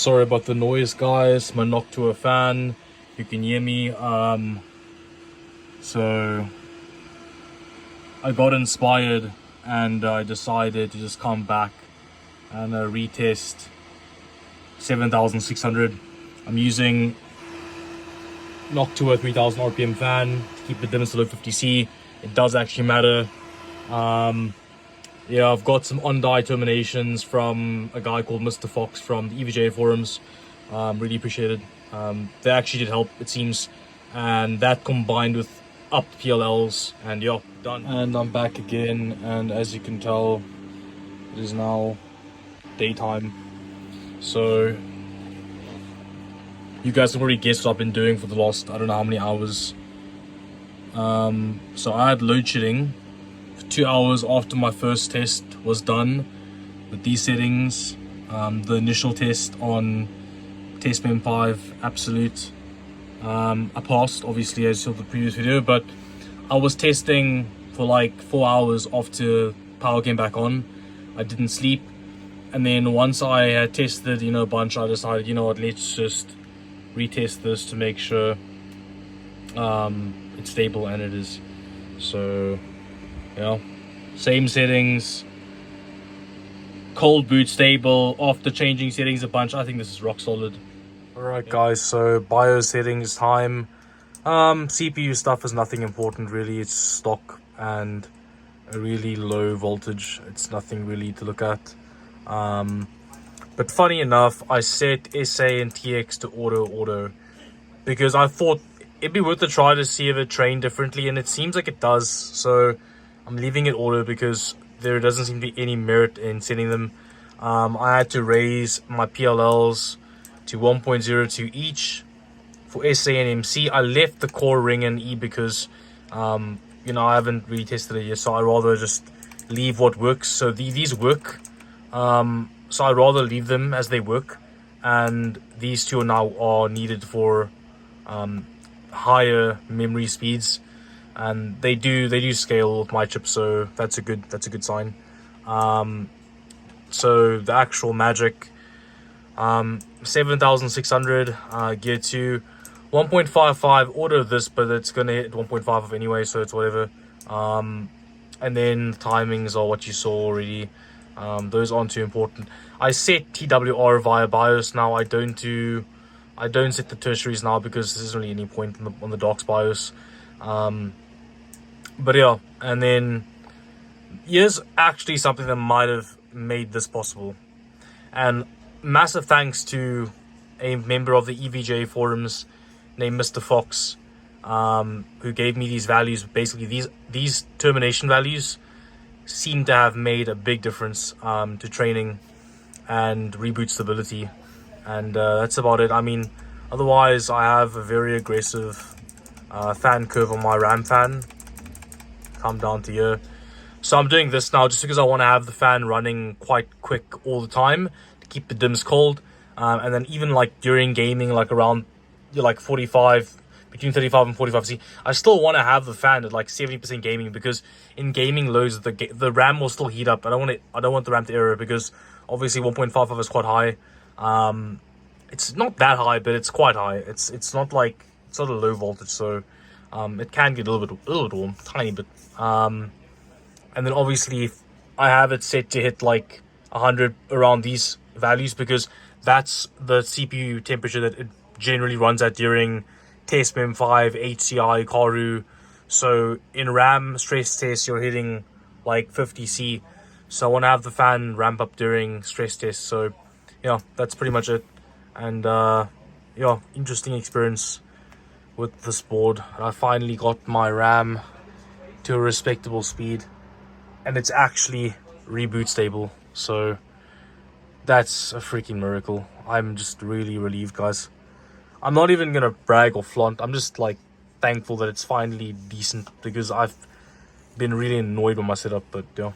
Sorry about the noise, guys. My Noctua fan. You can hear me. So I got inspired and I decided to just come back and retest 7600. I'm using Noctua 3000 RPM fan to keep the dimmest below 50C. It does actually matter. Yeah, I've got some on-die terminations from a guy called Mr. Fox from the EVGA forums. Really appreciate it. They actually did help, it seems. And that combined with upped PLLs, and yeah, done. And I'm back again, and as you can tell, it is now daytime. So, you guys have already guessed what I've been doing for the last, I don't know how many hours. So I had load shedding 2 hours after my first test was done with these settings. The initial test on test mem 5 absolute, I passed obviously as you saw the previous video, but I was testing for like 4 hours after power came back on. I didn't sleep, and then once I had tested a bunch, I decided, you know what, let's just retest this to make sure it's stable, and it is. So yeah, same settings, cold boot stable. After changing settings a bunch, I think this is rock solid. Alright guys, so BIOS settings time. CPU stuff is nothing important really, it's stock and a really low voltage. It's nothing really to look at. But funny enough, I set SA and TX to auto because I thought it'd be worth a try to see if it trained differently, and it seems like it does. So I'm leaving it auto because there doesn't seem to be any merit in setting them. I had to raise my PLLs to 1.02 each for SA and MC. I left the core ring in E because I haven't really tested it yet, so I'd rather just leave what works. So these work, so I'd rather leave them as they work, and these two are needed for higher memory speeds, and they do scale with my chip, so that's a good sign. So the actual magic, 7600 gear 2, 1.55 order this, but it's gonna hit 1.5 anyway, so it's whatever. And then timings are what you saw already. Those aren't too important. I set TWR via BIOS now. I don't set the tertiaries now because there's really any point on the docks BIOS. But yeah, and then here's actually something that might have made this possible, and massive thanks to a member of the EVJ forums named Mr. Fox, who gave me these values. Basically, these termination values seem to have made a big difference to training and reboot stability, and that's about it. I mean, otherwise I have a very aggressive fan curve on my RAM fan. Come down to here. So I'm doing this now just because I want to have the fan running quite quick all the time to keep the dims cold, and then even like during gaming, like around like 45, between 35 and 45C, I still want to have the fan at like 70% gaming, because in gaming loads the RAM will still heat up. I don't want the RAM to error, because obviously 1.55 is quite high. It's not that high, but it's quite high. It's not a low voltage, so it can get a little bit warm, tiny bit. And then obviously I have it set to hit like 100 around these values, because that's the CPU temperature that it generally runs at during test mem 5, HCI, Karu. So in RAM stress test you're hitting like 50C, so I want to have the fan ramp up during stress test. So yeah, that's pretty much it. And yeah, interesting experience with this board. I finally got my RAM to a respectable speed, and it's actually reboot stable, so that's a freaking miracle. I'm just really relieved, guys. I'm not even gonna brag or flaunt. I'm just like thankful that it's finally decent, because I've been really annoyed with my setup. But yeah.